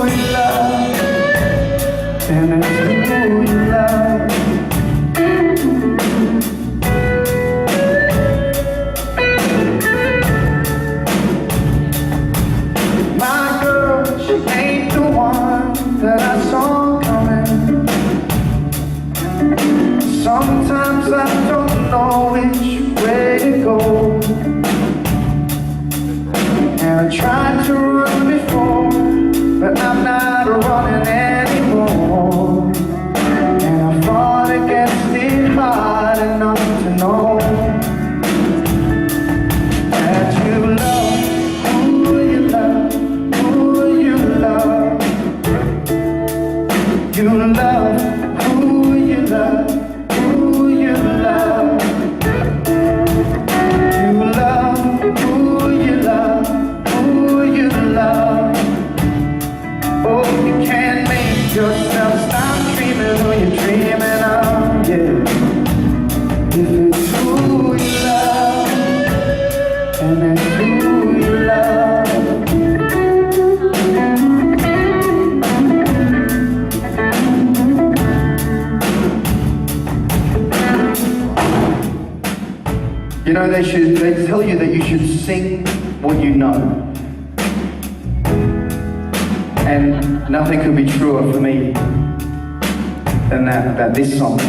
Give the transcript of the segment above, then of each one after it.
you love, and it's who you love. My girl, she ain't the one that I saw coming. Sometimes I don't know which way to go, and I tried to run before, but I'm not running anymore. And I fought against it hard enough to know that you love who you love, who you love. You love who you love, who you love. You love who you love, who you love. Oh, you can't make yourself stop dreaming who you're dreaming of, yeah. If it's who you love, and it's who you love. You know, they tell you that you should sing what you know. And nothing could be truer for me than that, about this song.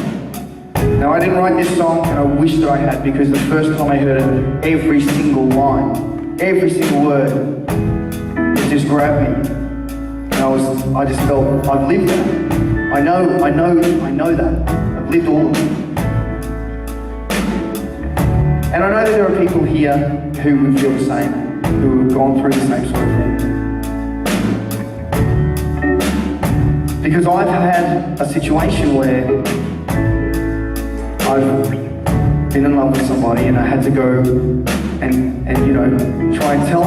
Now, I didn't write this song, and I wish that I had, because the first time I heard it, every single line, every single word, it just grabbed me. And I just felt, I've lived that. I know that. I've lived all of it. And I know that there are people here who would feel the same, who have gone through the same sort of thing. Because I've had a situation where I've been in love with somebody, and I had to go and you know, try and tell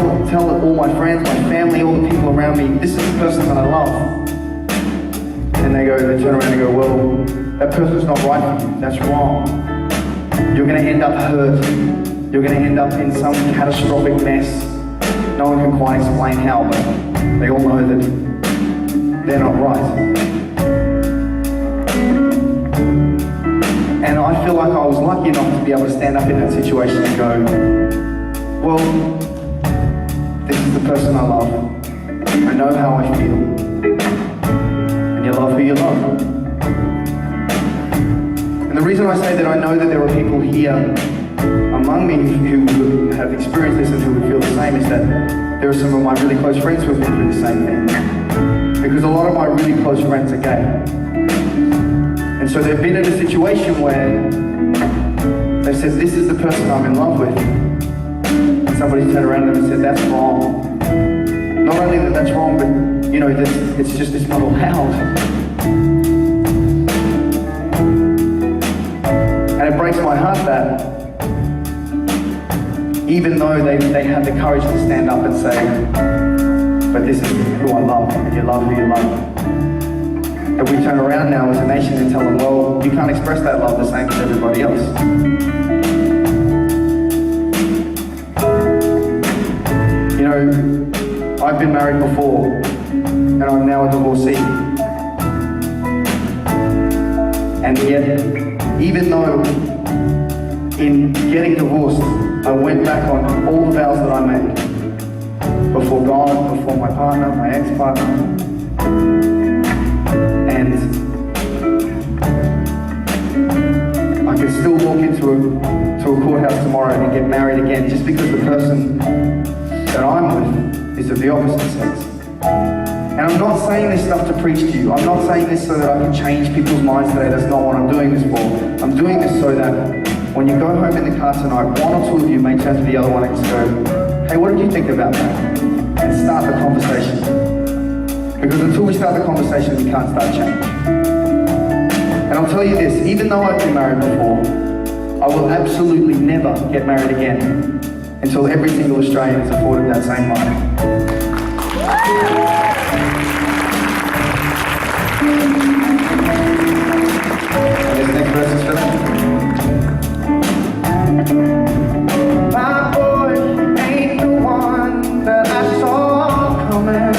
all my friends, my family, all the people around me, this is the person that I love. And they turn around and go, well, that person's not right for you, that's wrong. You're going to end up hurt. You're going to end up in some catastrophic mess. No one can quite explain how, but they all know that they're not right. And I feel like I was lucky enough to be able to stand up in that situation and go, well, this is the person I love. I know how I feel. And you love who you love. And the reason I say that I know that there are people here among me who have experienced this and who would feel the same is that there are some of my really close friends who have been through the same thing. Because a lot of my really close friends are gay. And so they've been in a situation where they said, this is the person I'm in love with. And somebody turned around to them and said, that's wrong. Not only that that's wrong, but you know, it's not allowed. And it breaks my heart that even though they had the courage to stand up and say, but this is who I love, and you love who you love, that we turn around now as a nation and tell them, well, you can't express that love the same as everybody else. You know, I've been married before, and I'm now a divorcee. And yet, even though in getting divorced, I went back on all the vows that I made before God, before my partner, my ex-partner, and I could still walk into a courthouse tomorrow and get married again just because the person that I'm with is of the opposite sex. And I'm not saying this stuff to preach to you. I'm not saying this so that I can change people's minds today. That's not what I'm doing this for. I'm doing this so that when you go home in the car tonight, one or two of you may turn to the other one and just go, hey, what did you think about that? And start the conversation. Because until we start the conversation, we can't start change. And I'll tell you this, even though I've been married before, I will absolutely never get married again until every single Australian is afforded that same right. This next verse is for them. My boy ain't the one that I saw coming.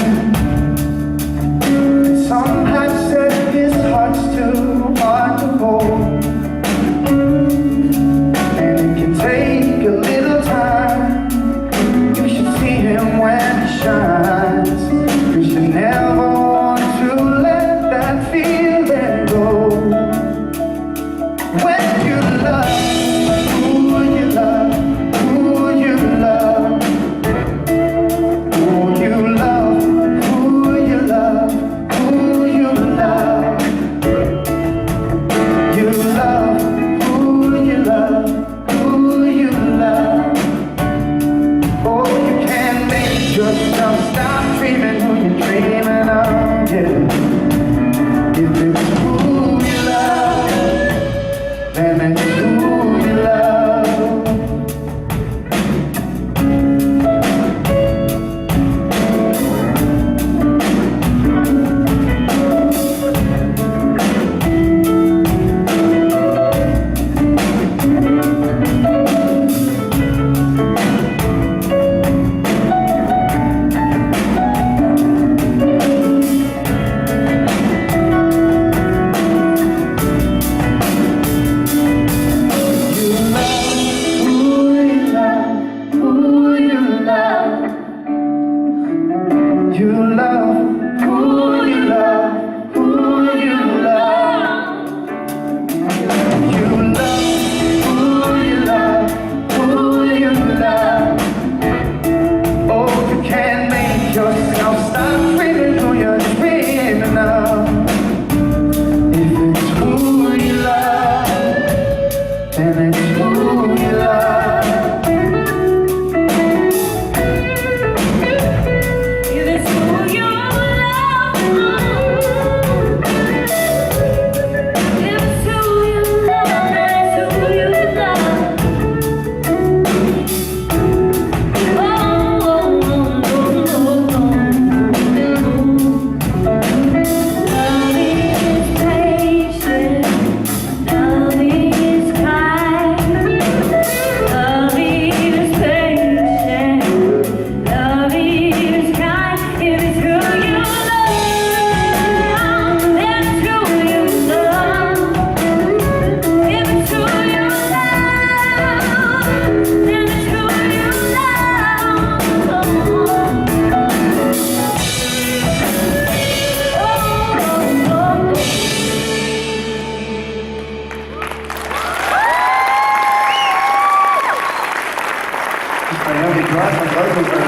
vocals are